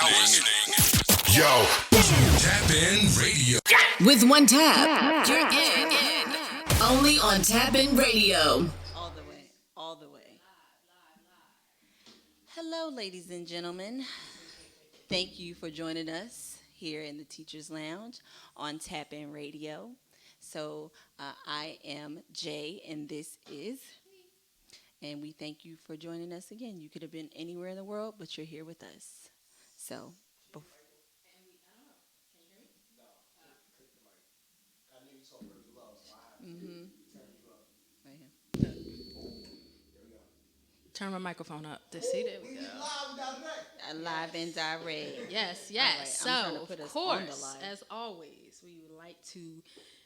Yo, Tap In Radio. With one tap, you're in. Only on Tap In Radio. All the way. All the way. Hello, ladies and gentlemen. Thank you for joining us here in the Teacher's Lounge on Tap In Radio. So I am Jay, and this is... And we thank you for joining us again. You could have been anywhere in the world, but you're here with us. So... Turn my microphone up. See, there we go. Live and direct. Yes. Right, So, of course, as always, we would like to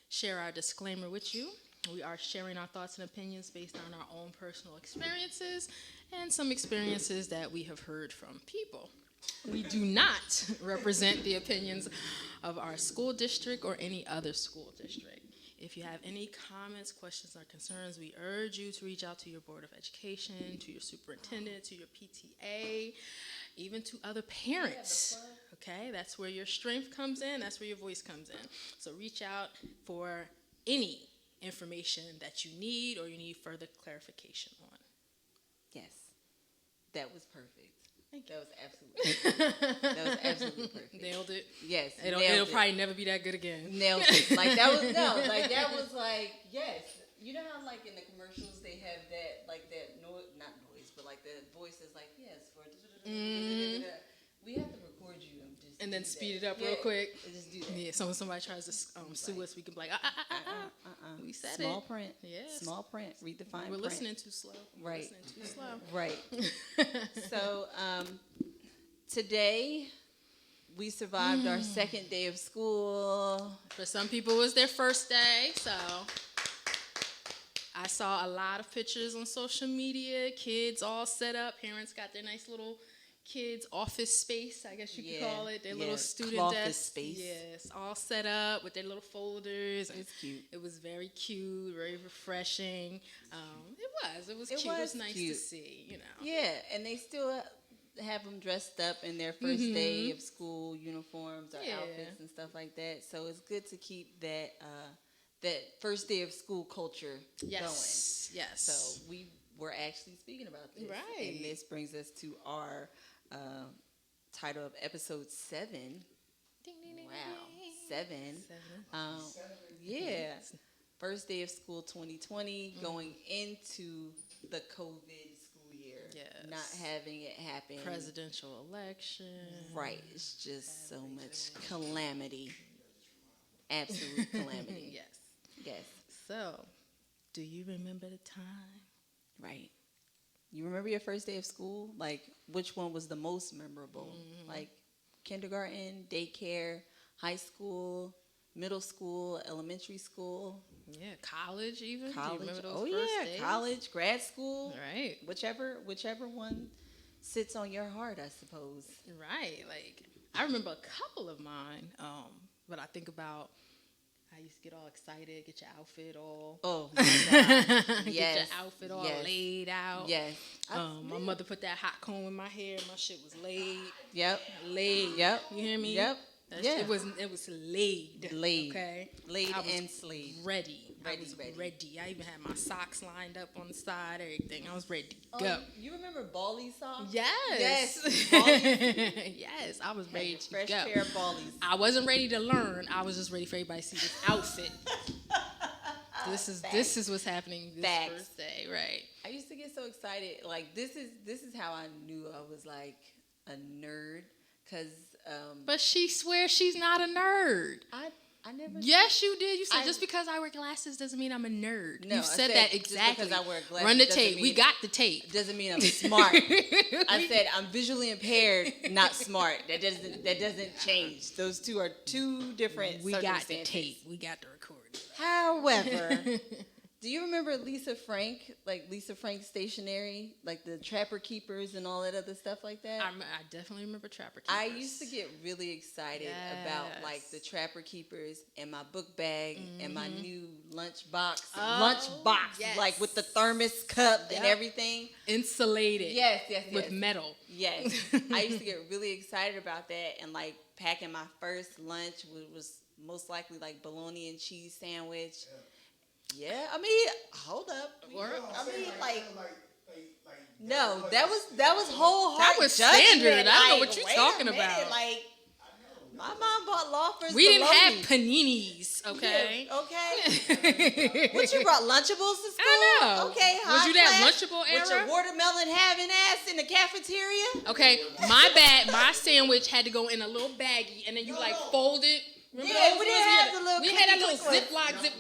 share our disclaimer with you. We are sharing our thoughts and opinions based on our own personal experiences and some experiences that we have heard from people. We do not represent the opinions of our school district or any other school district. If you have any comments, questions, or concerns, we urge you to reach out to your Board of Education, to your superintendent, to your PTA, even to other parents. Okay, that's where your strength comes in. That's where your voice comes in. So reach out for any information that you need or you need further clarification on. Yes, that was perfect. Thank you. That was absolutely perfect. Nailed it. Yes, It'll probably never be that good again. Nailed it. Like that was yes. You know how like in the commercials they have that like that not noise, but like the voice is like yes for. We have to record you and then speed it up real quick. Just do that. Yeah. So when somebody tries to sue us, we can be like we said small it. Print. Yes. Small print. Read the fine We're print. listening too slow. Right. Right. So today we survived our second day of school. For some people, it was their first day. So I saw a lot of pictures on social media. Kids all set up. Parents got their nice little kids' office space, I guess you could call it. Their little student desk space. Yes, all set up with their little folders. It's cute. It was very cute, very refreshing. It was cute. It was nice to see, you know. Yeah, and they still have them dressed up in their first day of school uniforms or outfits and stuff like that. So it's good to keep that first day of school culture going. Yes. So we were actually speaking about this. Right. And this brings us to our title of Ep.7. Ding, ding, ding, Wow, ding. 7. Yeah. First day of school 2020, going into the COVID school year. Yes. Not having it happen. Presidential election. Right. It's just so much calamity. Absolute calamity. Yes. So, do you remember the time? Right. You remember your first day of school? Like, which one was the most memorable? Like, kindergarten, daycare, high school, middle school, elementary school. Yeah, college even. College. Do you remember those first days? College, grad school. Right. Whichever one sits on your heart, I suppose. Right. Like, I remember a couple of mine, but I think about I used to get all excited, get your outfit all. Oh, my God. Get your outfit all laid out. Yes. My mother put that hot comb in my hair. My shit was laid. Yep. Laid. Yep. You hear me? Yep. It was laid. Laid. Okay. Laid I was and slayed. Ready. I was ready. I even had my socks lined up on the side, everything. I was ready to go. You remember Bally socks? Yes. Ballies. Yes, I was ready to Fresh go. pair of Ballies. I wasn't ready to learn. I was just ready for everybody to see this outfit. This is what's happening this first day, right? I used to get so excited. Like this is how I knew I was like a nerd, cause. But she swears she's not a nerd. I never. Yes, you did. You said just because I wear glasses doesn't mean I'm a nerd. No, you said that exactly. Just because I wear glasses. Run the tape. We got the tape. Doesn't mean I'm smart. I said I'm visually impaired, not smart. That doesn't change. Those two are two different. We got circumstances. the tape. We got the recording. However, Do you remember Lisa Frank, like Lisa Frank Stationery, like the Trapper Keepers and all that other stuff like that? I definitely remember Trapper Keepers. I used to get really excited about like the Trapper Keepers and my book bag and my new lunchbox, Yes. like with the thermos cup and everything. Insulated. Yes. With metal. Yes. I used to get really excited about that, and like packing my first lunch was most likely like bologna and cheese sandwich. Yeah, I mean, hold up. I mean, like, no, that was whole heart. That was judgment. standard. I don't know Like, what you're wait a talking minute, about. Like, my mom bought Lawford's. We didn't bologna. have paninis, okay? Yeah, okay. What, you brought Lunchables to school? I know. Okay, Was you that class Lunchable with era? your watermelon having ass in the cafeteria? Okay, my bad. My sandwich had to go in a little baggie, and then you like fold it. Remember Yeah, those we ones? didn't have the little We had that cookie little clip. Ziploc zip.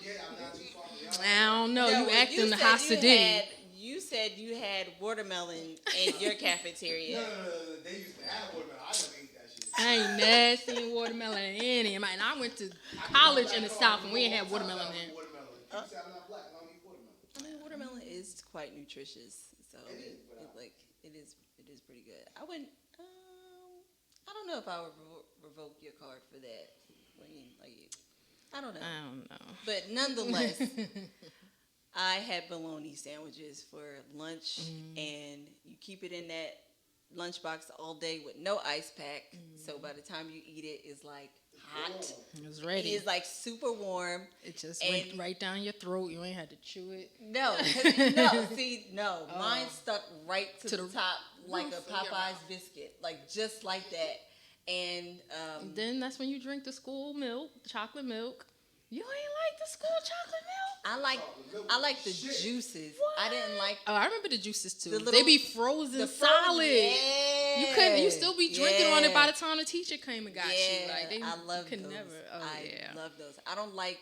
I don't know. No, You acting said hostility. You said you had watermelon in your cafeteria. No. They used to have watermelon. I never ate that shit. I ain't never seen watermelon in any of mine. And I went to college in the South, and we ain't had watermelon there. People say I'm not black. I don't eat watermelon. I mean, watermelon is quite nutritious, so it is pretty good. I wouldn't. I don't know if I would revoke your card for that. I don't know. But nonetheless, I had bologna sandwiches for lunch, and you keep it in that lunchbox all day with no ice pack. So by the time you eat it, it's like hot. It was ready. It's like super warm. It just went right down your throat. You ain't had to chew it. No, mine stuck right to the top like a Popeye's biscuit, like just like that. And then that's when you drink the school milk, chocolate milk. You ain't like the school chocolate milk? I like the juices. What? I didn't like. Oh, I remember the juices too. The They be frozen solid. Yeah. You still be drinking on it by the time the teacher came and got you. Like I love could those. never. Oh, I love those. I don't like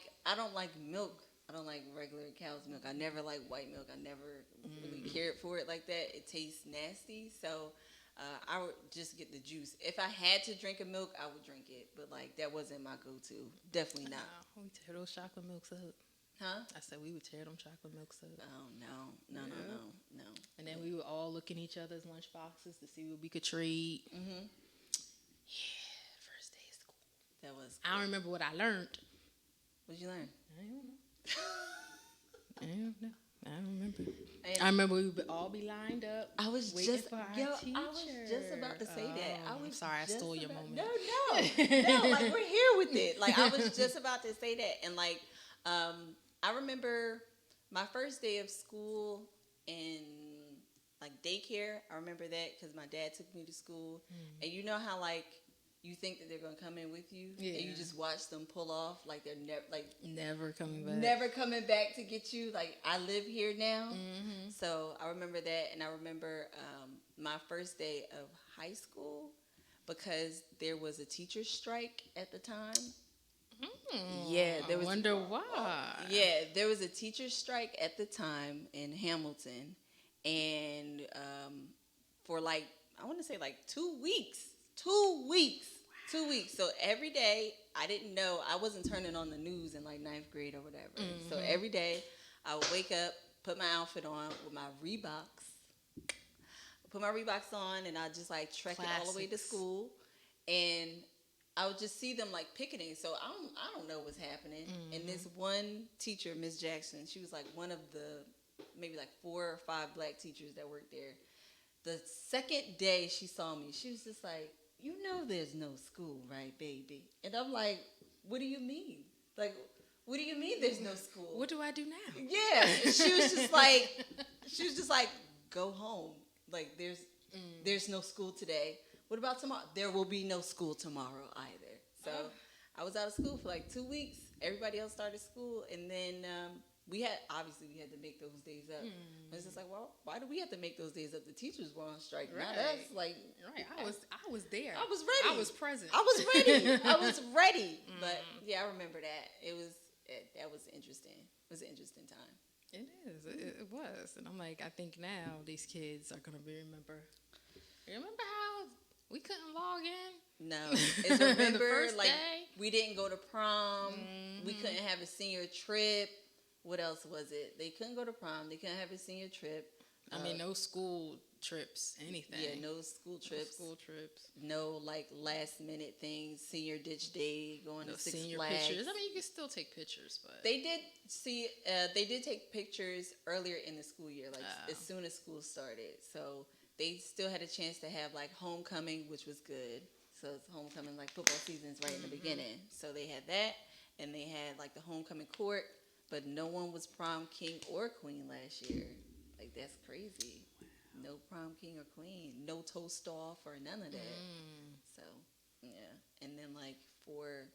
milk. I don't like regular cow's milk. I never like white milk. I never really cared for it like that. It tastes nasty. So I would just get the juice. If I had to drink a milk, I would drink it. But like that wasn't my go-to. Definitely not. We tear those chocolate milks up. Huh? I said we would tear them chocolate milks up. Oh no. And then we would all look in each other's lunch boxes to see what we could trade. Yeah, first day of school. That was. I don't remember what I learned. What'd you learn? I don't know. I don't remember. I remember we would all be lined up. I was just for our teacher. I was just about to say that. I'm sorry, I stole your moment. No, like we're here with it. Like I was just about to say that, and like I remember my first day of school in like daycare. I remember that because my dad took me to school, and you know how like you think that they're gonna come in with you, and you just watch them pull off like they're never coming back. Never coming back to get you. Like I live here now, so I remember that, and I remember my first day of high school because there was a teacher's strike at the time. Yeah, there was. I wonder why. Yeah, there was a teacher's strike at the time in Hamilton, and for like I want to say like 2 weeks. 2 weeks. 2 weeks. So every day, I didn't know. I wasn't turning on the news in like 9th grade or whatever. So every day, I would wake up, put my outfit on with my Reeboks. Put my Reeboks on, and I just like trek it all the way to school. And I would just see them like picketing. So I don't know what's happening. And this one teacher, Miss Jackson, she was like one of the maybe like 4 or 5 black teachers that worked there. The second day she saw me, she was just like, you know there's no school, right, baby? And I'm like, what do you mean? Like, what do you mean there's no school? What do I do now? Yeah. And she was just like, go home. Like, there's no school today. What about tomorrow? There will be no school tomorrow either. So I was out of school for like 2 weeks. Everybody else started school. And then we had to make those days up. It's just like, well, why do we have to make those days up? The teachers were on strike, not us. Like, I was there. I was ready. I was present. I was ready. But yeah, I remember that. That was interesting. It was an interesting time. It is. It was. And I'm like, I think now these kids are gonna remember. Remember how we couldn't log in? No. It's remember the first like day? we didn't go to prom. We couldn't have a senior trip. What else was it? They couldn't go to prom. They couldn't have a senior trip. I mean, no school trips, anything. Yeah, no school trips. No school trips. No, like, last-minute things. Senior ditch day, going to Six senior Flags. pictures. I mean, you can still take pictures, but... They did take pictures earlier in the school year, like, as soon as school started. So, they still had a chance to have, like, homecoming, which was good. So, it's homecoming, like, football season's right in the beginning. So, they had that, and they had, like, the homecoming court, but no one was prom king or queen last year. Like, that's crazy. Wow. No prom king or queen. No toast off or none of that. So, yeah. And then, like, for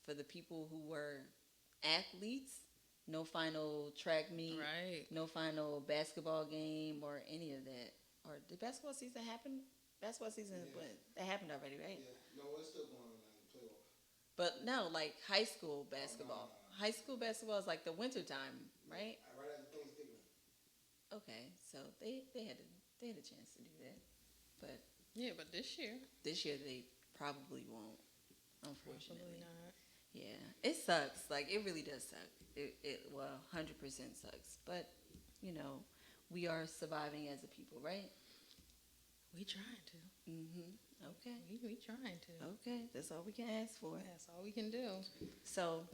the people who were athletes, no final track meet. Right. No final basketball game or any of that. Or did basketball season happen? Basketball season, but that happened already, right? Yeah. No, it's still going on in the playoff. But no, like high school basketball. No. High school basketball is like the winter time, right? Right after Thanksgiving. Okay, so they had a chance to do that, but but this year they probably won't. Unfortunately, probably not. Yeah, it sucks. Like, it really does suck. It 100% sucks. But we are surviving as a people, right? We trying to. Okay. We trying to. Okay, that's all we can ask for. That's all we can do. So,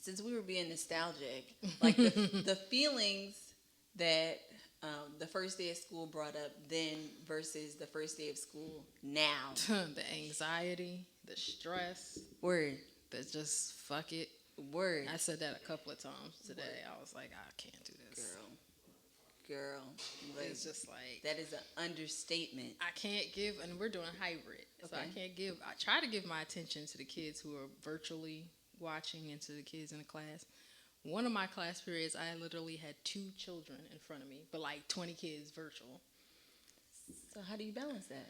since we were being nostalgic, like the feelings that the first day of school brought up then versus the first day of school now. The anxiety, the stress. Word. That's just fuck it. Word. I said that a couple of times today. Word. I was like, I can't do this. Girl. Like, it's just like... That is an understatement. I can't give... And we're doing hybrid. Okay. So I can't give... I try to give my attention to the kids who are virtually watching and to the kids in the class. One of my class periods, I literally had 2 children in front of me, but like 20 kids virtual. So how do you balance that?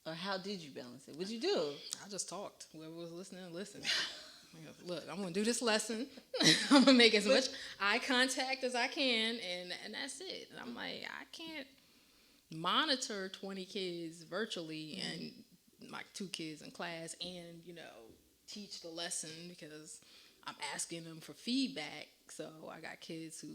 Or how did you balance it? What'd you do? I just talked. Whoever was listening, listen. Look, I'm going to do this lesson. I'm going to make as much eye contact as I can, and that's it. And I'm like, I can't monitor 20 kids virtually and my 2 kids in class and, teach the lesson because I'm asking them for feedback. So I got kids who,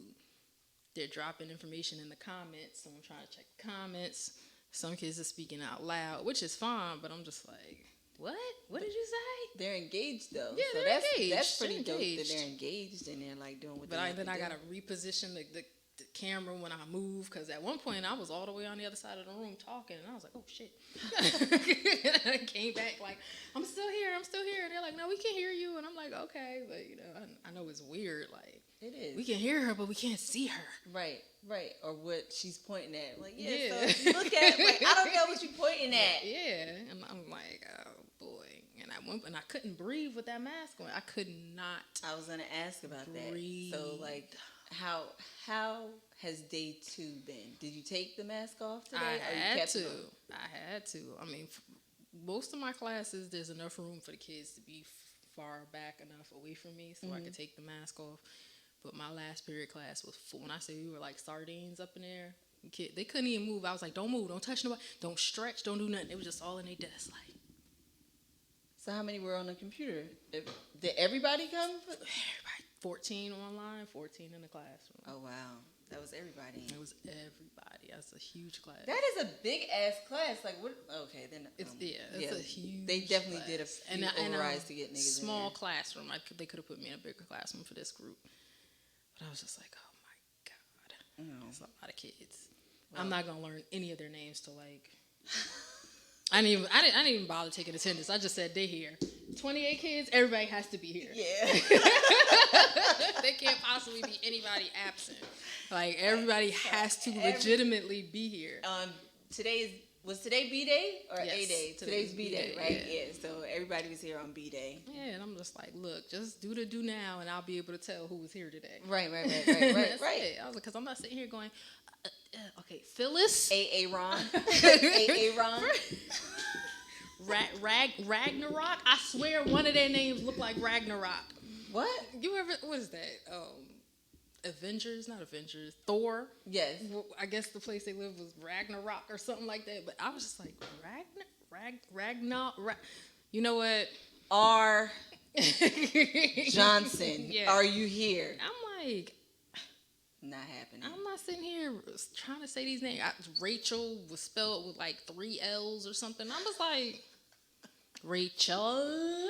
they're dropping information in the comments, so I'm trying to check the comments. Some kids are speaking out loud, which is fine, but I'm just like, what? What did you say? They're engaged though. Yeah, so they're engaged. That's pretty dope that they're engaged and they're like doing what they have to do. But then I gotta reposition the camera when I move, because at one point I was all the way on the other side of the room talking, and I was like, oh shit. I came back like, I'm still here. And they're like, no, we can hear you. And I'm like, okay, but I know it's weird. Like, it is. We can hear her, but we can't see her. Right. Or what she's pointing at. Like, yeah. So look at it. Like, I don't know what you're pointing at. Yeah. And I'm like, oh boy. And I couldn't breathe with that mask on. I could not. I was gonna ask about breathe. That. So like, how has day 2 been? Did you take the mask off today? I had to. I mean, most of my classes, there's enough room for the kids to be far back enough away from me so I could take the mask off. But my last period class was full. When I say we were like sardines up in there, they couldn't even move. I was like, don't move, don't touch nobody, don't stretch, don't do nothing. It was just all in their desk. Like. So how many were on the computer? Did everybody come? Everybody. 14 online, 14 in the classroom. Oh, wow. That was everybody. It was everybody. That's a huge class. That is a big-ass class. Like, what? Okay, then. It's a huge They definitely class. did a few overrides to get niggas small in there. Classroom. They could have put me in a bigger classroom for this group. But I was just like, oh, my God. That's a lot of kids. Well, I'm not going to learn any of their names till, like... I didn't even bother taking attendance. I just said, they here. 28 kids, everybody has to be here. Yeah. There can't possibly be anybody absent. Like, everybody has to legitimately be here. Was today B-Day or yes, A Day? Today's B-Day, right? Yeah. So everybody was here on B-Day. Yeah, and I'm just like, look, just do the do now, and I'll be able to tell who was here today. Right. That's it. I was like, because I'm not sitting here going, okay, Phyllis. A Ron. A Ron. Ragnarok. I swear one of their names looked like Ragnarok. What? What is that? Avengers, not Avengers. Thor. Yes. Well, I guess the place they lived was Ragnarok or something like that. But I was just like, Ragnar. You know what? Johnson, Yeah. are you here? I'm like, Not happening. I'm not sitting here trying to say these names. Rachel was spelled with like 3 L's or something. I was like, Rachel.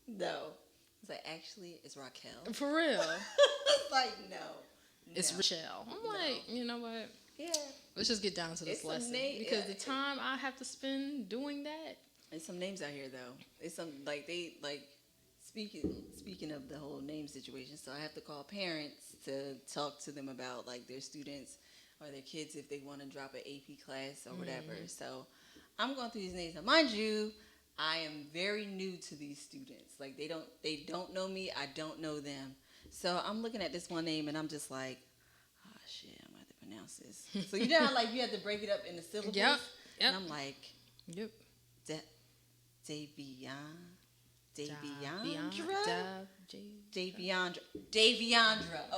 No. It's like, actually, it's Raquel. For real. It's like, no. It's Rachel. I'm like, you know what? Yeah. Let's just get down to this It's some lesson. Because the time I have to spend doing that. There's some names out here, though. It's some, like, they, like, speaking of the whole name situation, so I have to call parents to talk to them about, like, their students or their kids if they want to drop an AP class or whatever. So I'm going through these names. Now, mind you, I am very new to these students. Like, they don't know me. I don't know them. So I'm looking at this one name, and I'm just like, oh, shit, I'm going to have to pronounce this. So you know how, like, you have to break it up into syllables? Yep. And I'm like, Yep. Daviandra.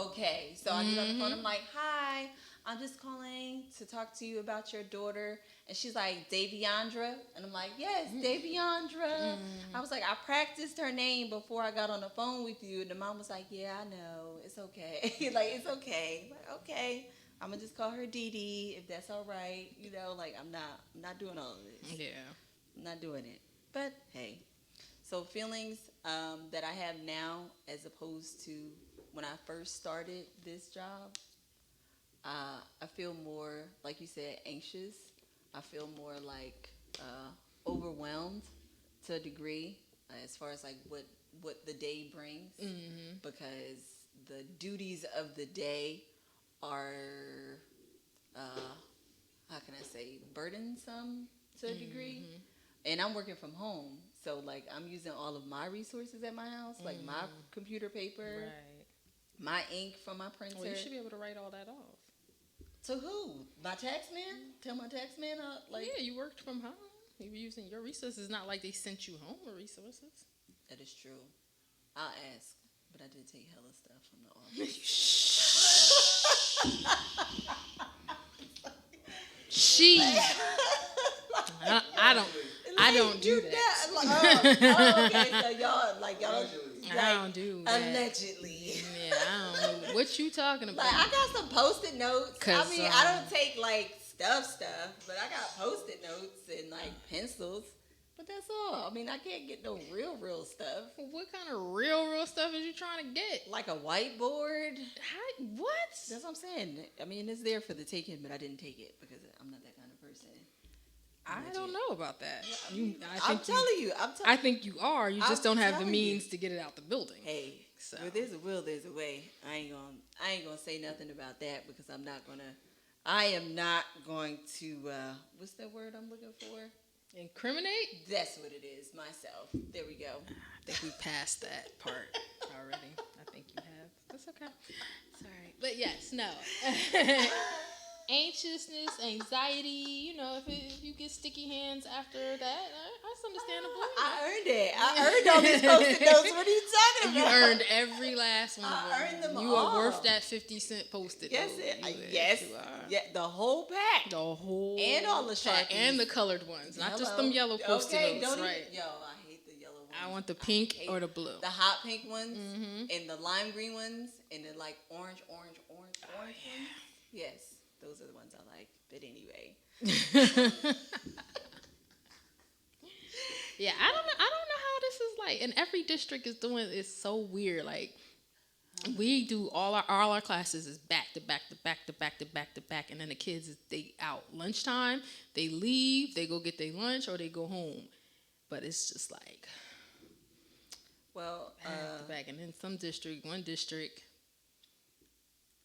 Okay. So I get on the phone. I'm like, hi, I'm just calling to talk to you about your daughter. And she's like, Daviandra? And I'm like, yes, Daviandra. I was like, I practiced her name before I got on the phone with you. And the mom was like, yeah, I know. It's okay. Like, it's okay. Like, okay. I'm going to just call her Dee Dee if that's all right. You know, like, I'm not doing all of this. Yeah. I'm not doing it. But, hey. So feelings that I have now as opposed to when I first started this job, I feel more, like you said, anxious. I feel more like overwhelmed to a degree as far as like what the day brings, because the duties of the day are, how can I say, burdensome to a degree. And I'm working from home, so like I'm using all of my resources at my house, like my computer paper, my ink from my printer. Well, you should be able to write all that off. To who? My tax man? Tell my tax man like. Yeah, you worked from home. You were using your resources. Not like they sent you home with resources. That is true. I'll ask, but I did take hella stuff from the office. She. I don't do that. Okay, so y'all. I don't do that. Allegedly. Yeah, I don't know what you talking about. Like, I got some Post-it notes. I mean, I don't take, like, stuff, but I got Post-it notes and, like, pencils. But that's all. I mean, I can't get no real stuff. What kind of real stuff is you trying to get? Like a whiteboard. What? That's what I'm saying. I mean, it's there for the taking, but I didn't take it because I'm not that kind of person. I don't know about that. I'm telling you. I think you are. You just don't have the means to get it out the building. Hey, so where there's a will, there's a way. I ain't gonna say nothing about that because I am not going to. What's that word I'm looking for? Incriminate? That's what it is. Myself. There we go. I think we passed that part already. I think you have. That's okay. It's all right. But yes, no. Anxiousness, anxiety, you know, if you get sticky hands after that, that's understandable. I earned it. I earned all these Post-it notes. What are you talking about? You earned every last one of them. I earned them all. You are worth that 50-cent Post-it Yes, note. yes. You are. Yeah, the whole pack. The whole and all the pack. Sharpies. And the colored ones. Not just them yellow Post-it notes, right? Yo, I hate the yellow ones. I want the pink or the blue. The hot pink ones and the lime green ones and the like orange ones. Yes, those are the ones I like. But anyway. Yeah, I don't know how this is like. And every district is doing it's so weird. Like we do all our classes is back to back to back to back to back to back, and then the kids they out lunchtime, they leave, they go get their lunch or they go home. But it's just like well, back to back, and then one district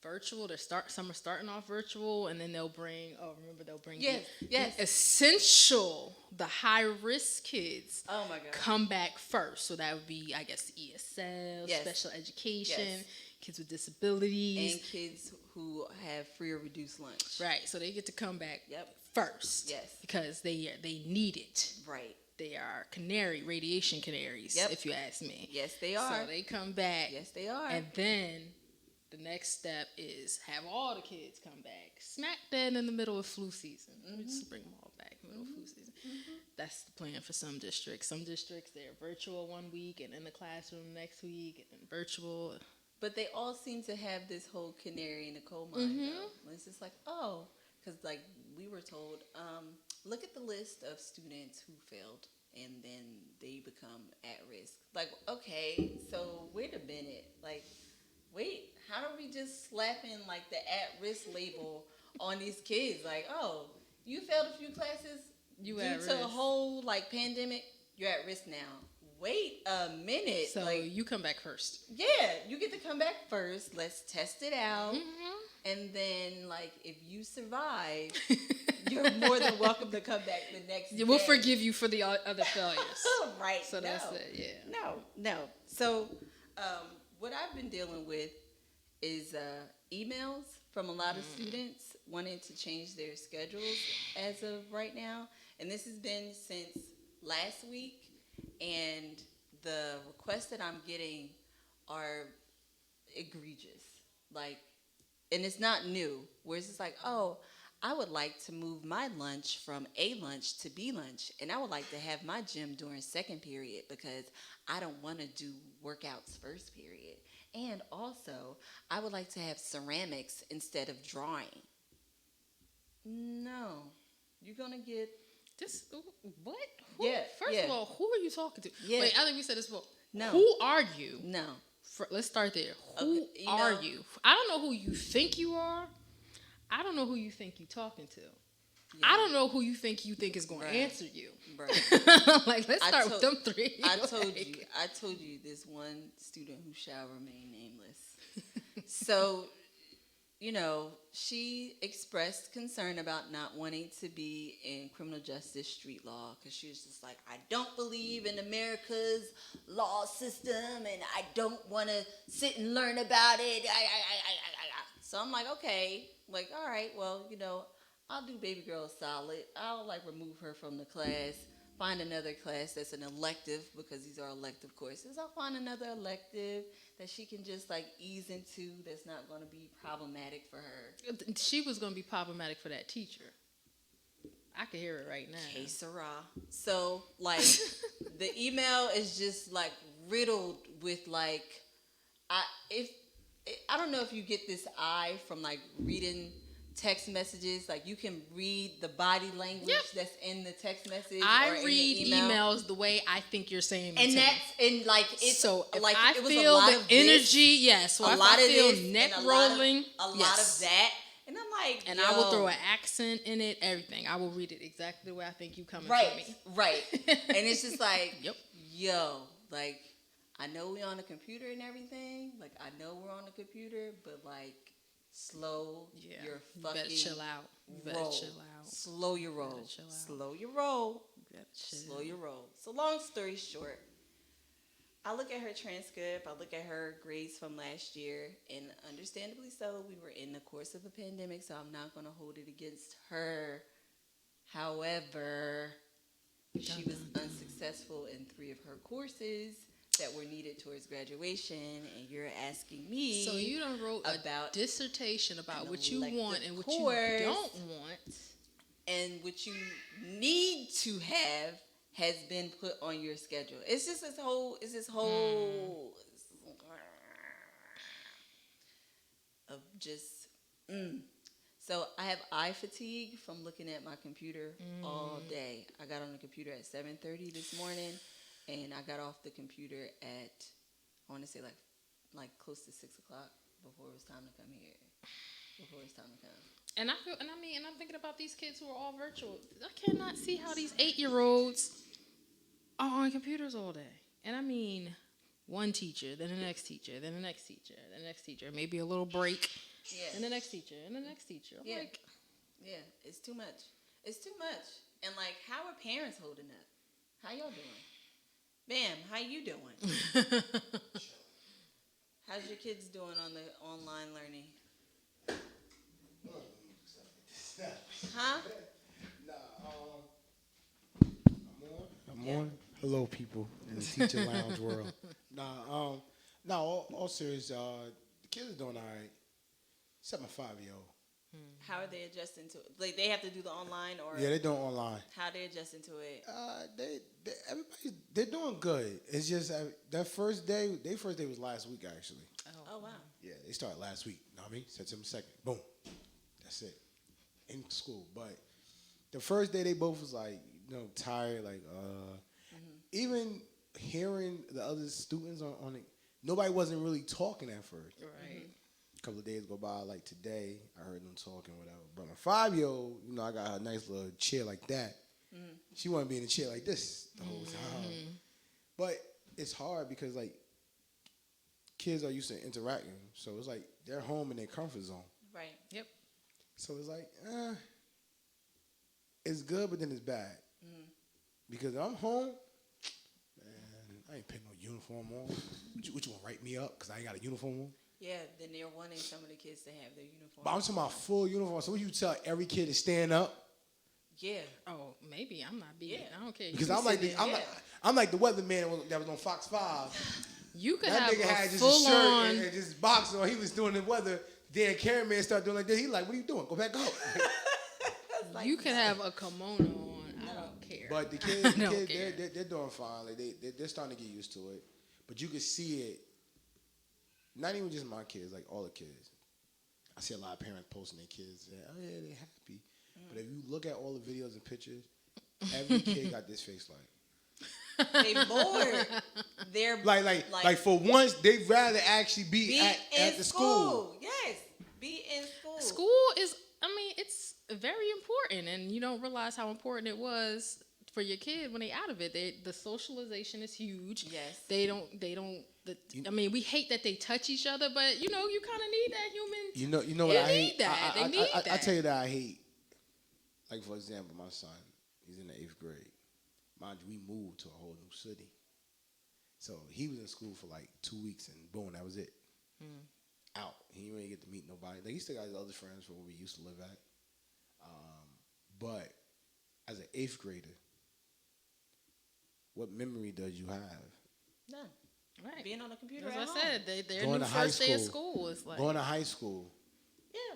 virtual. Some are starting off virtual, and then they'll bring yes. essential, the high risk kids. Oh my God. Come back first. So that would be, I guess, ESL, yes. special education, kids with disabilities, and kids who have free or reduced lunch. Right. So they get to come back first. Yes. Because they need it. Right. They are radiation canaries, if you ask me. Yes, they are. So they come back. Yes, they are. And then the next step is have all the kids come back. Smack dead in the middle of flu season. Just bring them all back, middle of flu season. that's the plan for some districts. Some districts, they're virtual 1 week and in the classroom next week and then virtual. But they all seem to have this whole canary in the coal mine, though. It's just like, oh, because like we were told, look at the list of students who failed and then they become at risk. Like, okay, so wait a minute. Like, wait, how do we just slap in like the at-risk label on these kids? Like, oh, you failed a few classes due to a whole like pandemic, you're at risk now. Wait a minute. So like, you come back first. Yeah, you get to come back first. Let's test it out. And then, like, if you survive, you're more than welcome to come back the next day. We'll forgive you for the other failures. Right. So that's it, yeah. No. So what I've been dealing with is emails from a lot of students wanting to change their schedules as of right now. And this has been since last week. And the requests that I'm getting are egregious. Like, and it's not new, where it's just like, oh, I would like to move my lunch from A lunch to B lunch, and I would like to have my gym during second period because I don't want to do workouts first period. And also, I would like to have ceramics instead of drawing. No, you're going to get... What? First of all, who are you talking to? Yeah. Wait, I think we said this before. No. Who are you? No. Let's start there. Who are you? I don't know who you think you are. I don't know who you think you're talking to. Yeah. I don't know who you think is going to answer you. Right. Like, let's start with them three. I told you this one student who shall remain nameless. So, you know, she expressed concern about not wanting to be in criminal justice street law because she was just like, I don't believe in America's law system and I don't want to sit and learn about it. So I'm like, okay, like, all right, well, you know, I'll do baby girl a solid. I'll like remove her from the class, find another class that's an elective because these are elective courses. I'll find another elective that she can just like ease into that's not going to be problematic for her. She was going to be problematic for that teacher. I can hear it right now. Que sera. So like the email is just like riddled with like, I don't know if you get this eye from like reading text messages. Like you can read the body language that's in the text message. I read emails the way I think you're saying them. And like it's so if like I it was feel a lot the of energy, this, so a if lot I of feel this, neck and rolling, a lot of that. And I'm like, and I will throw an accent in it, everything. I will read it exactly the way I think you coming right, to me. Right. And it's just like, yo, like I know we on the computer and everything. Like I know we're on the computer, but like slow your fucking chill out. Roll. Chill out. Slow your roll. Slow your roll. Slow your roll. So long story short, I look at her transcript, I look at her grades from last year, and understandably so, we were in the course of a pandemic, so I'm not going to hold it against her. However, she was unsuccessful in 3 of her courses that were needed towards graduation, and you're asking me. So you done wrote about a dissertation about what you want and what you don't want, and what you need to have has been put on your schedule. It's just this whole of just. So I have eye fatigue from looking at my computer all day. I got on the computer at 7:30 this morning. And I got off the computer at, I want to say like close to 6 o'clock before it was time to come here. And I'm thinking about these kids who are all virtual. I cannot see how these 8-year-olds are on computers all day. And I mean, one teacher, then the next teacher, then the next teacher, then the next teacher, maybe a little break, and the next teacher, and the next teacher. I'm like, it's too much. It's too much. And like, how are parents holding up? How y'all doing? Bam, how you doing? How's your kids doing on the online learning? Huh? I'm on. Hello, people in the teacher lounge world. All serious. The kids are doing all right, except my 5-year-old. How are they adjusting to it? Like they have to do the online or Yeah, they're doing online. how they adjusting to it? They're doing good. It's just that first day. Their first day was last week actually. Oh wow. Yeah, they started last week. You know what I mean? September 2nd. Boom. That's it. In school. But the first day they both was like, tired, like even hearing the other students on it, nobody wasn't really talking at first. Right. A couple of days go by, like today, I heard them talking, whatever. But my 5-year-old, I got her a nice little chair like that. She wanted to be in a chair like this the whole time. But it's hard because, like, kids are used to interacting. So it's like they're home in their comfort zone. Right. Yep. So it's like, it's good, but then it's bad. Because I'm home, man, I ain't putting no uniform on. What you want to write me up because I ain't got a uniform on? Yeah, then they're wanting some of the kids to have their uniform. But I'm talking about full uniform. So what you tell every kid to stand up? Yeah. Oh, maybe I'm not being. Yeah. I don't care. Because I'm like the weatherman that was on Fox 5. You could That have nigga had a just full a shirt on. and just boxer on. He was doing the weather. Then cameraman started doing like this. He like, what are you doing? Go back up. You could have a kimono on. I don't care. But the kids, care. they're doing fine. Like they're starting to get used to it. But you can see it. Not even just my kids, like all the kids. I see a lot of parents posting their kids. Oh yeah, they're happy. But if you look at all the videos and pictures, every kid got this face like. They bored. They're like for once they'd rather actually be at the school. Yes, be in school. School is. I mean, it's very important, and you don't realize how important it was for your kid when they out of it. The socialization is huge. Yes. They don't. I mean, we hate that they touch each other, but you kind of need that human. You know what I hate? They need that. I tell you that I hate. Like for example, my son, he's in the 8th grade. Mind you, we moved to a whole new city. So he was in school for like 2 weeks, and boom, that was it. Out. He didn't really get to meet nobody. Like he still got his other friends from where we used to live at. But as an 8th grader, what memory does you have? None. Right. Being on a computer. As at I home. said, their Going new to high first day of school. school is like Going to high school. Yeah.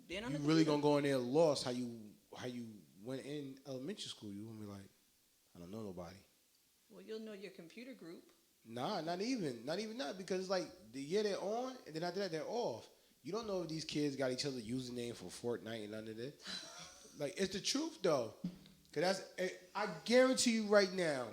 Being on You a really computer. gonna go in there lost how you went in elementary school. You gonna be like, I don't know nobody. Well, you'll know your computer group. Nah, not even that, because it's like the year they're on, and then after that they're off. You don't know if these kids got each other username for Fortnite and none of this. Like, it's the truth though, cause I guarantee you right now.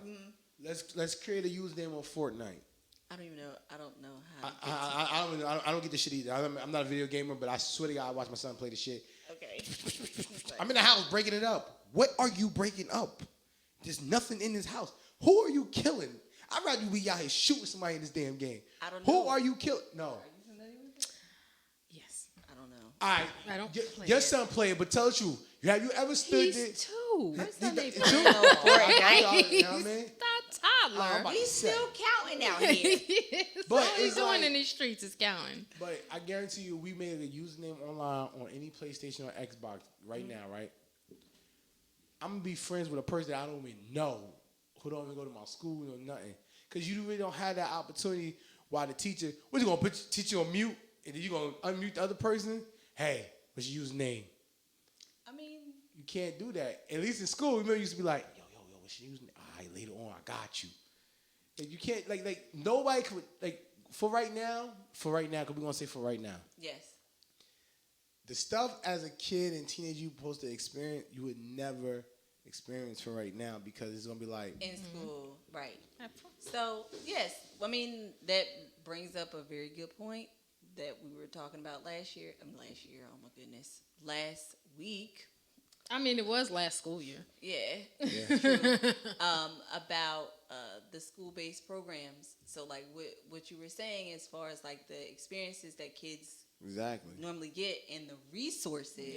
Let's create a username on Fortnite. I don't even know. I don't know how. I don't get this shit either. I'm not a video gamer, but I swear to God, I watch my son play the shit. Okay. I'm in the house breaking it up. What are you breaking up? There's nothing in this house. Who are you killing? I'd rather you be out here shooting somebody in this damn game. I don't know. Who are you killing? No. Are you familiar with it? yes. I don't know. All right. I don't play Your it. son play it, but tell the truth. Have you ever stood there? He's 2. My son ain't Two? playing no Fortnite. You know what I mean? Not toddler. He's still counting out here. But All he's it's doing like- in these streets is counting. But I guarantee you, we made a username online on any PlayStation or Xbox right now, right? I'm going to be friends with a person that I don't even know, who don't even go to my school or nothing. Because you really don't have that opportunity while the teacher, what you going to put teacher on mute, and then you going to unmute the other person? Hey, what's your username? I mean, You can't do that. At least in school, remember, you used to be like, yo, what's your username? All right, later on, I got you. Like, you can't, like nobody could, like, for right now, because we're going to say for right now. yes. The stuff as a kid and teenager you're supposed to experience, you would never experience for right now, because it's going to be like, In school, right. So, yes. I mean, that brings up a very good point that we were talking about last year. Oh my goodness. Last week. I mean, it was last school year. Yeah. yeah. About the school-based programs. So, like, what you were saying as far as, like, the experiences that kids Exactly. normally get and the resources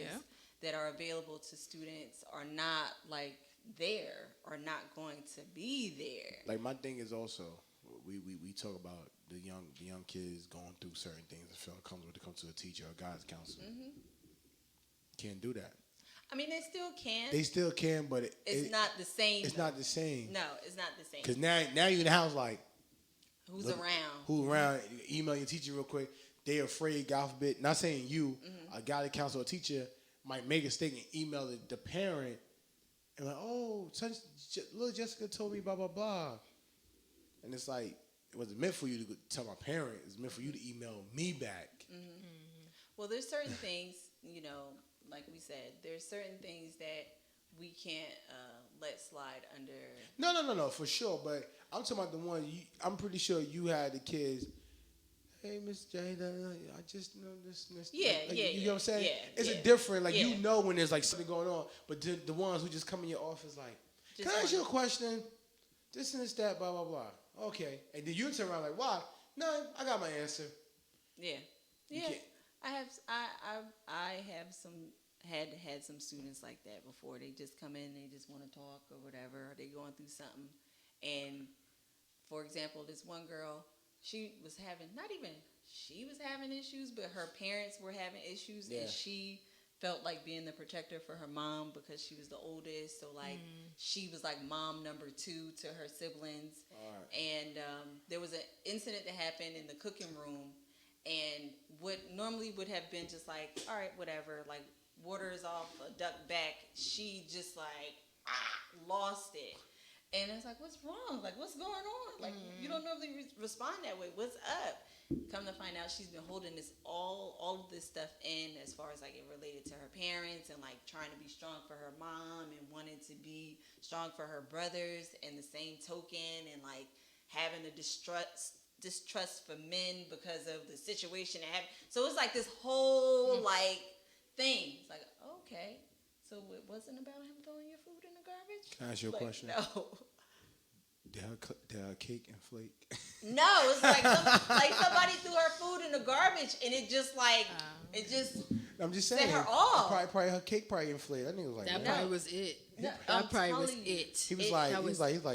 that are available to students are not, like, there or not going to be there. Like, my thing is also, we talk about the young kids going through certain things that feel comes when it comes to a teacher or guidance counselor. Can't do that. I mean, they still can. They still can, but it's not the same. It's not the same. No, it's not the same. Because now you're in the house like, Who's look, around? Who around? You email your teacher real quick. They afraid, God forbid. Not saying you, a guidance counselor or teacher, might make a mistake and email the parent and like, oh, little Jessica told me blah blah blah, and it's like it wasn't meant for you to tell my parent. It's meant for you to email me back. Well, there's certain things, like we said, there's certain things that we can't let slide under. No, for sure. But I'm talking about the one. I'm pretty sure you had the kids. Hey, Miss J, I just know this. Yeah, You know what I'm saying? Yeah, it's a different, you know when there's like something going on. But the ones who just come in your office like, can I ask you a question? This and this, that, blah, blah, blah. Okay. And then you turn around like, why? No, I got my answer. Yeah. I have had some students like that before. They just come in, they just want to talk or whatever. Or they going through something. And, for example, this one girl, she was having issues, but her parents were having issues, and she felt like being the protector for her mom because she was the oldest. So she was like mom number 2 to her siblings. Right. And there was an incident that happened in the cooking room, and what normally would have been just like, all right, whatever, like water is off, a duck back, she just like lost it. And it's like, what's wrong? Like, what's going on? Like, you don't normally respond that way. What's up? Come to find out, she's been holding this all of this stuff in, as far as like it related to her parents and like trying to be strong for her mom and wanting to be strong for her brothers, and the same token, and like having a distrust for men because of the situation that happened. So it's like this whole like thing. It's like, okay. So it wasn't about him throwing your food in the garbage? Can I ask you a question? No. Did her cake inflate? No, it's like somebody threw her food in the garbage, and it just like I'm just saying. set her off. Probably her cake probably inflated. That nigga was like, that probably was it. No, that probably was it. He was like,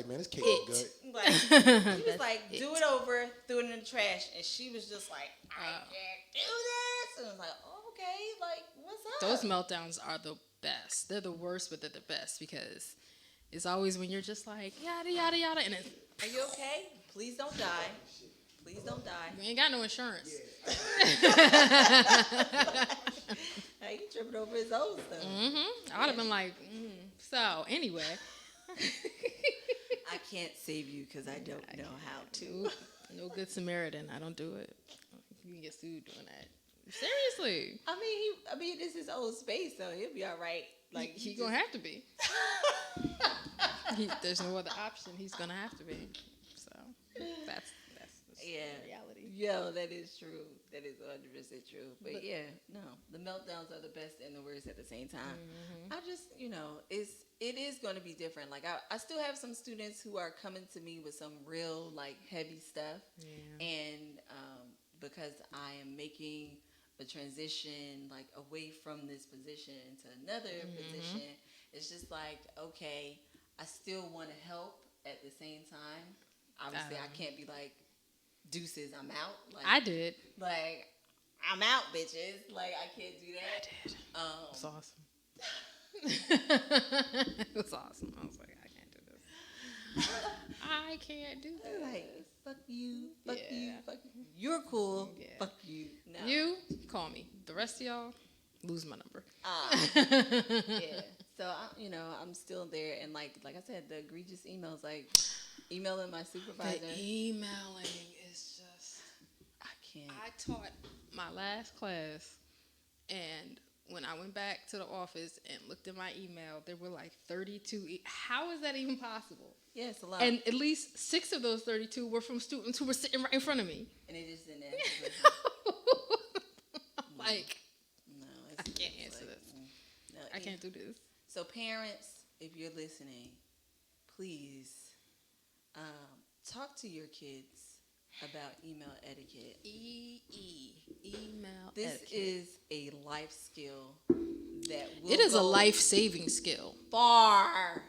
man, this cake is good. Like, he was like, do it over, threw it in the trash, and she was just like, I can't do this. And I was like, okay, like, what's up? Those meltdowns are the best. They're the worst, but they're the best, because it's always when you're just like, yada, yada, yada, and it's, are you okay? Please don't die. Please don't die. You ain't got no insurance. Hey, he tripping over his own stuff. I would have been like, So, anyway. I can't save you because I don't know how to. No good Samaritan. I don't do it. You can get sued doing that. Seriously. I mean, this is old space, so he'll be all right. Like he gonna have to be. There's no other option. He's gonna have to be. So that's reality. Yo, that is true. That is 100% true. But the meltdowns are the best and the worst at the same time. I just, it is going to be different. Like I still have some students who are coming to me with some real like heavy stuff, and because I am making a transition like away from this position to another position, it's just like, okay, I still want to help at the same time. Obviously, I can't be like, deuces, I'm out. Like, I did. Like, I'm out, bitches. Like, I can't do that. I did. It was awesome. It was awesome. I was like, I can't do this. I can't do this. Like, fuck you. Fuck you. Fuck you. You're cool. Yeah. Fuck you. No. You, call me. The rest of y'all, lose my number. Yeah. So, I'm still there. And, like I said, the egregious emails, like, emailing my supervisor. The emailing is just... I can't. I taught my last class, and when I went back to the office and looked at my email, there were like 32. How is that even possible? Yeah, it's a lot. And at least 6 of those 32 were from students who were sitting right in front of me. And it just didn't like, no, I can't answer this. No, I can't do this. So parents, if you're listening, please talk to your kids about email etiquette. Email this etiquette. Is a life skill that will It is a life-saving skill. Far.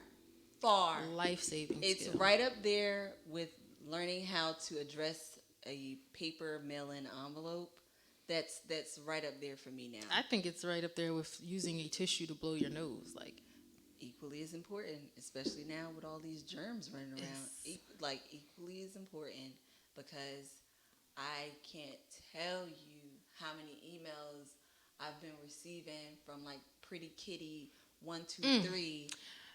Life-saving skill. It's right up there with learning how to address a paper mail-in envelope. That's right up there for me now. I think it's right up there with using a tissue to blow your nose. Like, equally as important, especially now with all these germs running around. Equally as important, because I can't tell you how many emails I've been receiving from like pretty kitty 123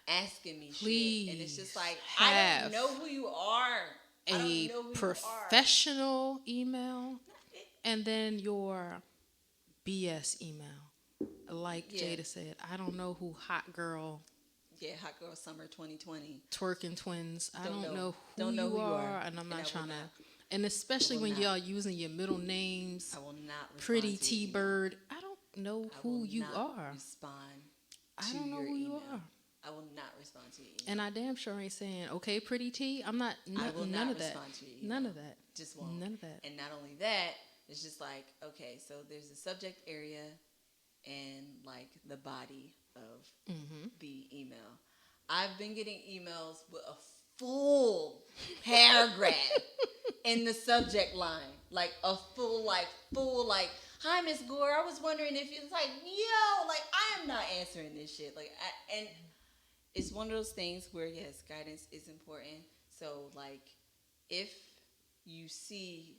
asking me Please shit, and it's just like, I don't know who you are. I don't know who professional email, and then your BS email. Like Jada said, I don't know who Hot Girl. Yeah, Hot Girl Summer 2020. Twerking Twins. I don't know who you you are, and I'm not trying to. And especially when y'all using your middle names. I will not respond Pretty to T-Bird. I don't know who you are. I don't know who you are. I will not respond to your email. And I damn sure ain't saying, okay, Pretty T. I'm not. I will none not of that. respond to your email. None of that. Just won't. None of that. And not only that, it's just like, okay, so there's a subject area and like the body of the email. I've been getting emails with a full paragraph in the subject line, like a full, hi, Miss Gore. I was wondering if it's like, yo, like I am not answering this shit. Like, and it's one of those things where yes, guidance is important. So like, if you see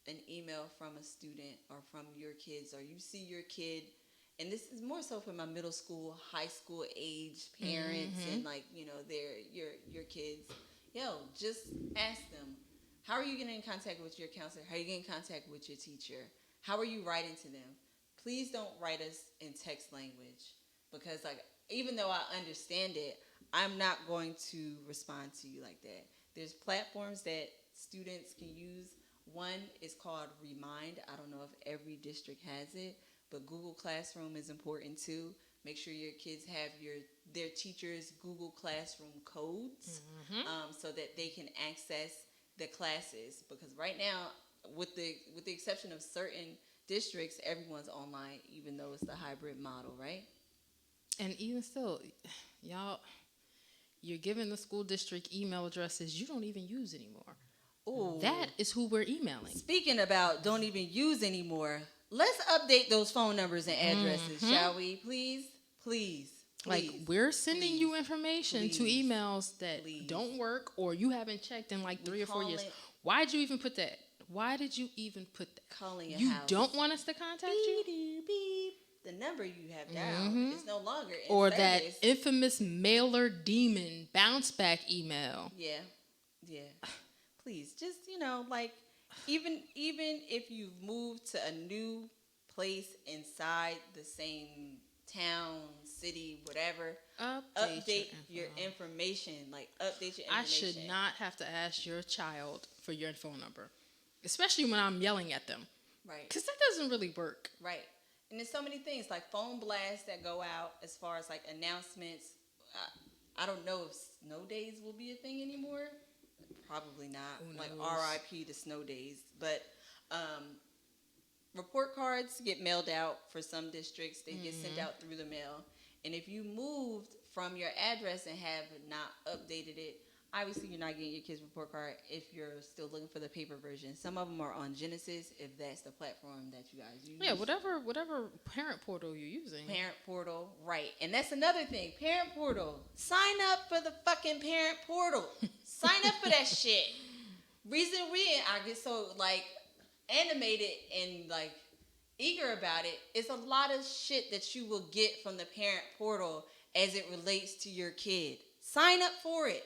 an email from a student or from your kids, or you see your kid. And this is more so for my middle school, high school age parents and like, you know, your kids. Yo, just ask them, how are you getting in contact with your counselor? How are you getting in contact with your teacher? How are you writing to them? Please don't write us in text language, because like, even though I understand it, I'm not going to respond to you like that. There's platforms that students can use. One is called Remind. I don't know if every district has it. But Google Classroom is important too. Make sure your kids have their teachers' Google Classroom codes so that they can access the classes. Because right now, with the exception of certain districts, everyone's online, even though it's the hybrid model, right? And even still, y'all, you're giving the school district email addresses you don't even use anymore. Ooh. That is who we're emailing. Speaking about don't even use anymore, let's update those phone numbers and addresses, shall we? Please. Like, we're sending you information to emails that don't work, or you haven't checked in like 3 or 4 years. Why did you even put that? Why did you even put that? Calling your you house. Don't want us to contact you? Beep. The number you have down is no longer in or service. That infamous mailer demon bounce back email. Yeah. Please, just, you know, like, even if you've moved to a new place inside the same town, city, whatever, update your information. Like, update your information. I should not have to ask your child for your phone number, especially when I'm yelling at them. Right. Because that doesn't really work. Right. And there's so many things, like phone blasts that go out as far as, like, announcements. I don't know if snow days will be a thing anymore. Probably not. Like, RIP to snow days. But report cards get mailed out for some districts. They get sent out through the mail. And if you moved from your address and have not updated it, obviously you're not getting your kid's report card if you're still looking for the paper version. Some of them are on Genesis, if that's the platform that you guys use. Yeah, whatever parent portal you're using. Parent portal, right. And that's another thing. Parent portal. Sign up for the fucking parent portal. Sign up for that shit. Reason I get so, like, animated and, like, eager about it is a lot of shit that you will get from the parent portal as it relates to your kid. Sign up for it.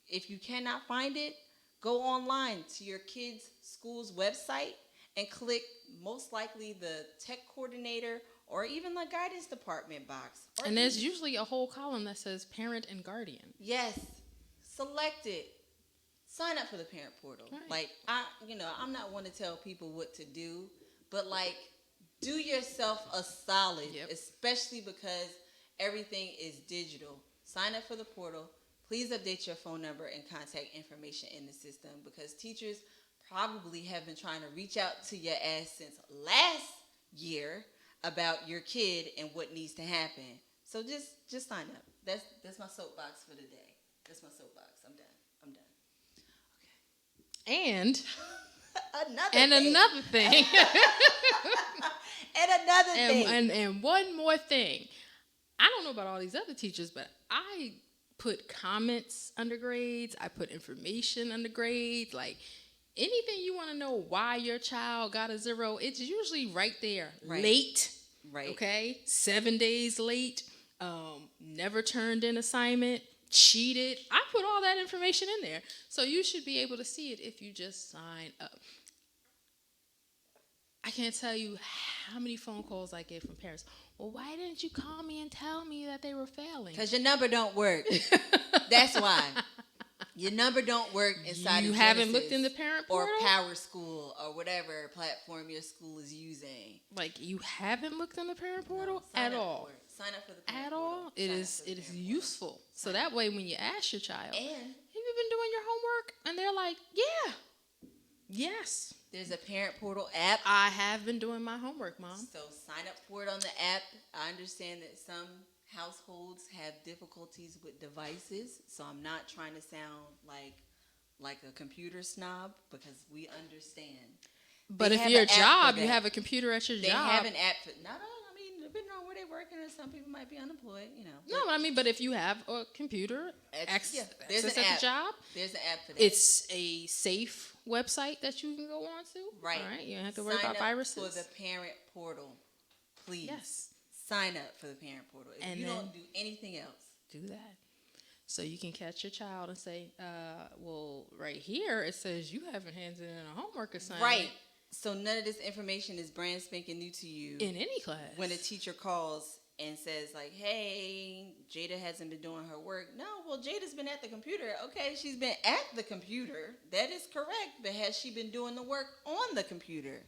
If you cannot find it, go online to your kid's school's website and click most likely the tech coordinator or even the guidance department box. And there's usually a whole column that says parent and guardian. Yes. Select it. Sign up for the parent portal. Right. Like, I'm not one to tell people what to do, but, like, do yourself a solid, especially because everything is digital. Sign up for the portal. Please update your phone number and contact information in the system, because teachers probably have been trying to reach out to your ass since last year about your kid and what needs to happen. So just sign up. That's my soapbox for today. That's my soapbox. I'm done. Okay. And another thing. And one more thing. I don't know about all these other teachers, but I put comments under grades. I put information under grades. Like, anything you want to know why your child got a 0, it's usually right there. Right. Late. Right. Okay? 7 days late, never turned in assignment, cheated. I put all that information in there. So you should be able to see it if you just sign up. I can't tell you how many phone calls I get from parents. Well, why didn't you call me and tell me that they were failing? Because your number don't work. That's why. Your number don't work inside You of haven't Genesis looked in the parent portal? or Power School or whatever platform your school is using. Like, you haven't looked in the parent portal No, sign at up all. for it. Sign up for the parent At portal. all. It is useful. So that way when you ask your child, And have you been doing your homework? And they're like, yeah. Yes. there's a parent portal app. I have been doing my homework, Mom. So sign up for it on the app. I understand that some households have difficulties with devices, so I'm not trying to sound like a computer snob because we understand. But They if have your an app job, for you that. have a computer at your They job. have an app for depending on where they're working, or some people might be unemployed, No, I mean, but if you have a computer, There's access an at app. the job, There's an app for that. it's a safe website that you can go on to. Right. All right. You don't have to worry Sign about up viruses. for the parent portal, please. Yes. Sign up for the parent portal. If And you then- don't do anything else, Do that. So you can catch your child and say, well, right here it says you haven't handed in a homework assignment. right? So none of this information is brand spanking new to you. In any class. When a teacher calls and says like, "Hey, Jada hasn't been doing her work." No, well, Jada's been at the computer. Okay, she's been at the computer. That is correct. But has she been doing the work on the computer?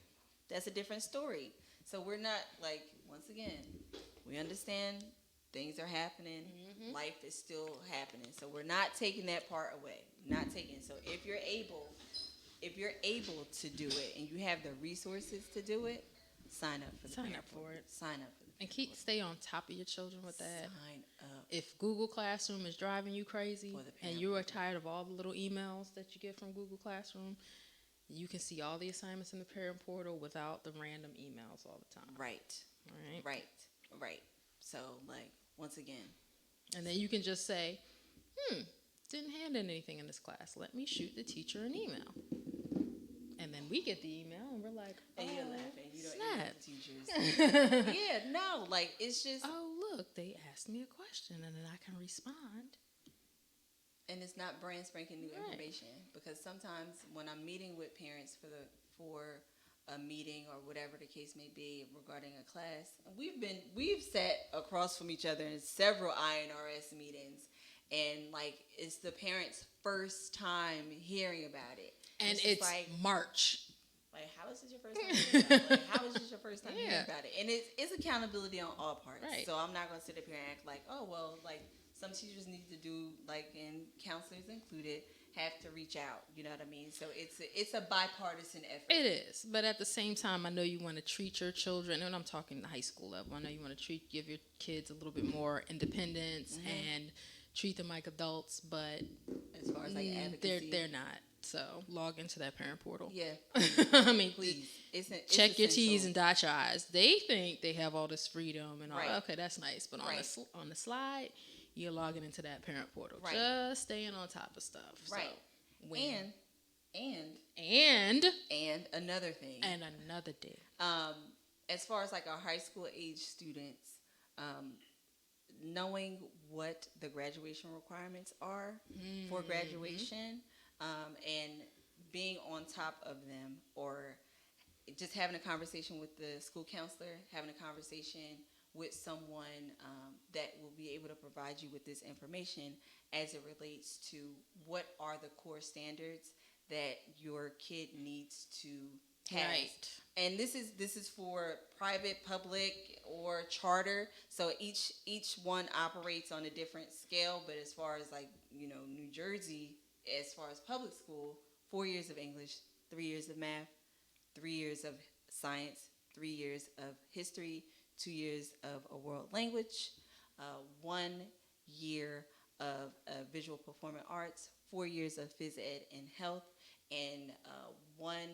That's a different story. So we're not like, once again, we understand things are happening. Mm-hmm. Life is still happening. So we're not taking that part away. Not taking it. So if you're able to do it and you have the resources to do it, sign up for the Sign parent up for portal. it. Sign up for the And stay on top of your children with that. Sign up. If Google Classroom is driving you crazy For the and parent you are tired of all the little emails that you get from Google Classroom, you can see all the assignments in the parent portal without the random emails all the time. Right. All right. Right. So, like, once again. And then you can just say, didn't hand in anything in this class. Let me shoot the teacher an email. And then we get the email and we're like, And you're laughing. You don't snap. even teachers. Yeah, no. Like, it's just. Oh, look, they asked me a question and then I can respond. And it's not brand spanking new Right. information, because sometimes when I'm meeting with parents for a meeting or whatever the case may be regarding a class, we've sat across from each other in several INRS meetings, and like it's the parents' first time hearing about it, And just it's like March. Like, how is this your first time hearing about it? Like, how is this your first time Yeah. hearing about it? And it's accountability on all parts. Right. So I'm not going to sit up here and act like, oh, well, like, some teachers need to do, like, and counselors included, have to reach out. You know what I mean? So it's a bipartisan effort. It is. But at the same time, I know you want to treat your children, and I'm talking high school level, I know you want to give your kids a little bit more independence and treat them like adults, but As far as, like, advocacy. they're not. So log into that parent portal. Yeah. I mean, Please. It's check your T's essential. and dot your I's. They think they have all this freedom and all. Right. Okay, that's nice. But Right. on the slide, you're logging into that parent portal. Right. Just staying on top of stuff. Right. So, And another thing. and another day. As far as like our high school age students, knowing what the graduation requirements are for graduation, and being on top of them, or just having a conversation with the school counselor, having a conversation with someone that will be able to provide you with this information as it relates to what are the core standards that your kid needs to have. Right. And this is for private, public, or charter. So each one operates on a different scale. But as far as like, New Jersey, as far as public school, 4 years of English, 3 years of math, 3 years of science, 3 years of history, 2 years of a world language, 1 year of visual performing arts, 4 years of phys ed and health, and 1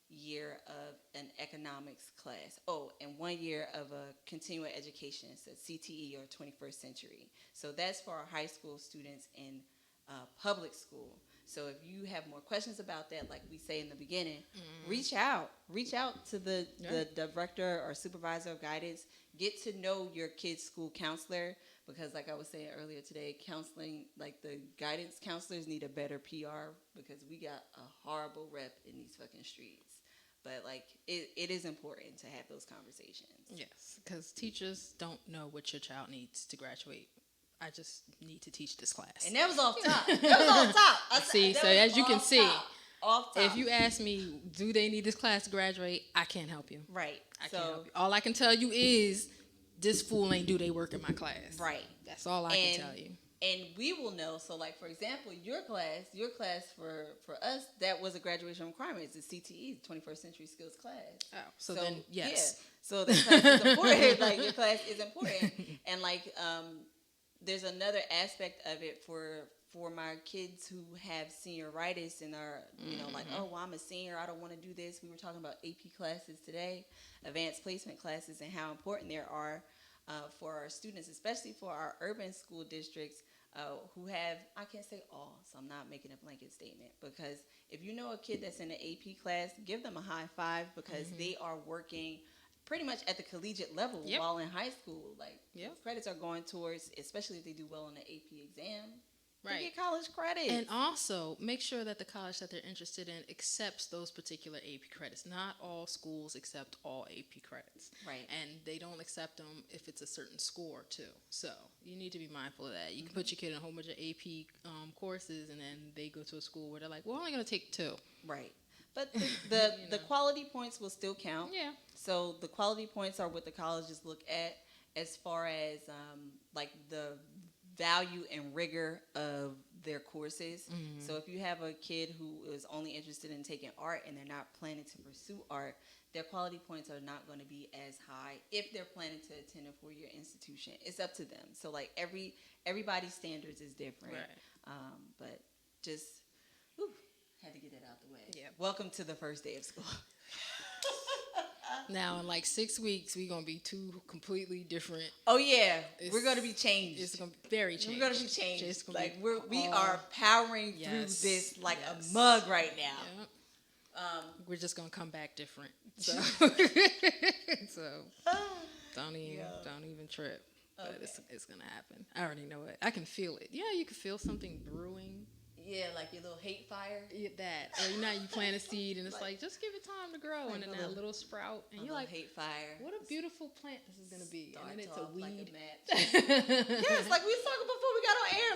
year of an economics class. Oh, and 1 year of a continuing education, so CTE or 21st century. So that's for our high school students and public school. So if you have more questions about that, like we say in the beginning, reach out to the director or supervisor of guidance. Get to know your kid's school counselor, because like I was saying earlier today, counseling, like the guidance counselors need a better PR, because we got a horrible rep in these fucking streets. But like it is important to have those conversations. Yes, because teachers don't know what your child needs to graduate. I just need to teach this class. And that was off top. That was off top. See, so as you can see, off top. If you ask me, do they need this class to graduate? I can't help you. Right. I can't help you. All I can tell you is this fool ain't do they work in my class. Right. That's all I can tell you. And we will know. So, like, for example, your class for us, that was a graduation requirement. It's the CTE, 21st Century Skills class. Oh, so then, yes. Yeah. So the class is important. Like, your class is important. And, like, there's another aspect of it for my kids who have senioritis and are, you know, like, oh, well, I'm a senior, I don't want to do this. We were talking about AP classes today, advanced placement classes, and how important there are for our students, especially for our urban school districts who have, I can't say all, so I'm not making a blanket statement, because if you know a kid that's in an AP class, give them a high five, because they are working pretty much at the collegiate level while in high school. Like, credits are going towards, especially if they do well on the AP exam, they get college credits. And also, make sure that the college that they're interested in accepts those particular AP credits. Not all schools accept all AP credits. Right. And they don't accept them if it's a certain score, too. So, you need to be mindful of that. You can put your kid in a whole bunch of AP courses, and then they go to a school where they're like, we're only going to take 2. Right. But the quality points will still count. Yeah. So the quality points are what the colleges look at as far as like the value and rigor of their courses. So if you have a kid who is only interested in taking art and they're not planning to pursue art, their quality points are not going to be as high if they're planning to attend a 4-year institution. It's up to them. So like everybody's standards is different. Right. But just had to get that out the way. Yeah. Welcome to the first day of school. Now, in like 6 weeks, we're going to be 2 completely different. Oh, yeah. We're going to be changed. It's going to be very changed. We're going to be changed. Like, we are powering through this like a mug right now. Yep. We're just going to come back different. So, don't even trip. But it's going to happen. I already know it. I can feel it. Yeah, you can feel something brewing. Yeah, like your little hate fire. Yeah, that. Or now you plant a seed and it's like just give it time to grow, like, and then that little sprout, and you're like, hate fire. What a beautiful plant this is gonna be, and then it's a weed. Like a yes, like we was talking before we got on air.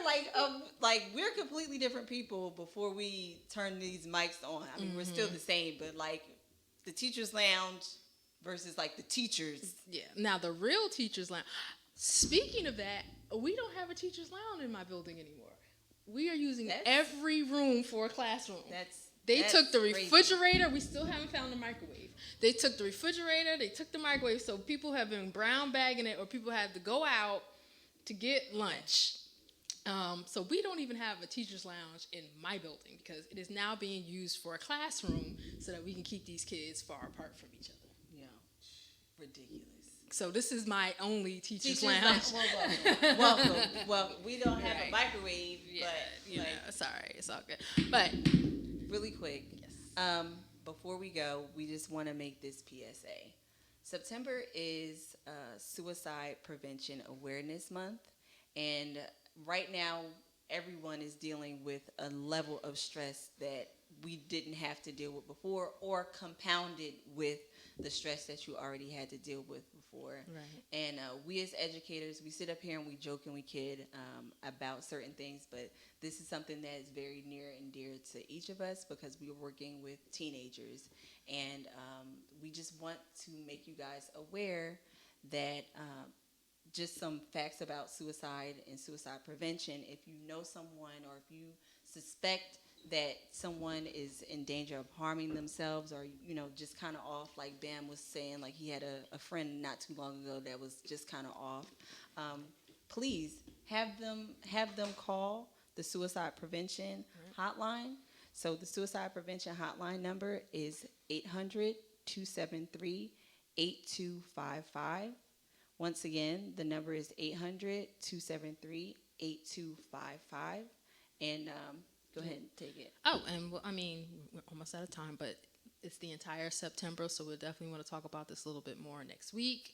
Like we're completely different people before we turn these mics on. I mean, we're still the same, but like the teachers' lounge versus like the teachers. Yeah. Now the real teachers' lounge. Speaking of that, we don't have a teachers' lounge in my building anymore. We are using every room for a classroom. They took the refrigerator. We still haven't found the microwave. They took the refrigerator. They took the microwave. So people have been brown bagging it, or people had to go out to get lunch. So we don't even have a teacher's lounge in my building because it is now being used for a classroom so that we can keep these kids far apart from each other. Yeah, ridiculous. So this is my only teacher's lounge. Welcome. Well, we don't have a microwave, but sorry, it's all good. But really quick, before we go, we just want to make this PSA. September is Suicide Prevention Awareness Month, and right now everyone is dealing with a level of stress that we didn't have to deal with before, or compounded with the stress that you already had to deal with before. Right. And we as educators, we sit up here and we joke and we kid about certain things, but this is something that is very near and dear to each of us because we are working with teenagers. And we just want to make you guys aware that just some facts about suicide and suicide prevention. If you know someone, or if you suspect that someone is in danger of harming themselves, or just kind of off, like Bam was saying, like he had a friend not too long ago that was just kind of off, please have them call the suicide prevention hotline. So the suicide prevention hotline number is 800-273-8255. Once again, the number is 800-273-8255. And go ahead and take it. Oh, and well, I mean, we're almost out of time, but it's the entire September, so we'll definitely want to talk about this a little bit more next week,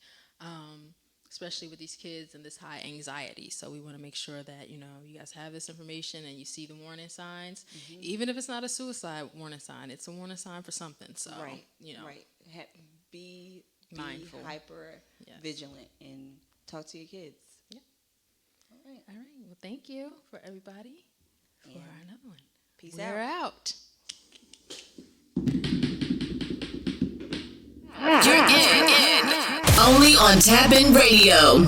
especially with these kids and this high anxiety. So we want to make sure that, you guys have this information and you see the warning signs. Even if it's not a suicide warning sign, it's a warning sign for something. So, Right. Be mindful, hyper vigilant, and talk to your kids. Yeah. All right. Well, thank you for everybody for another one. Peace We're out. You're in. Only on Tap In Radio.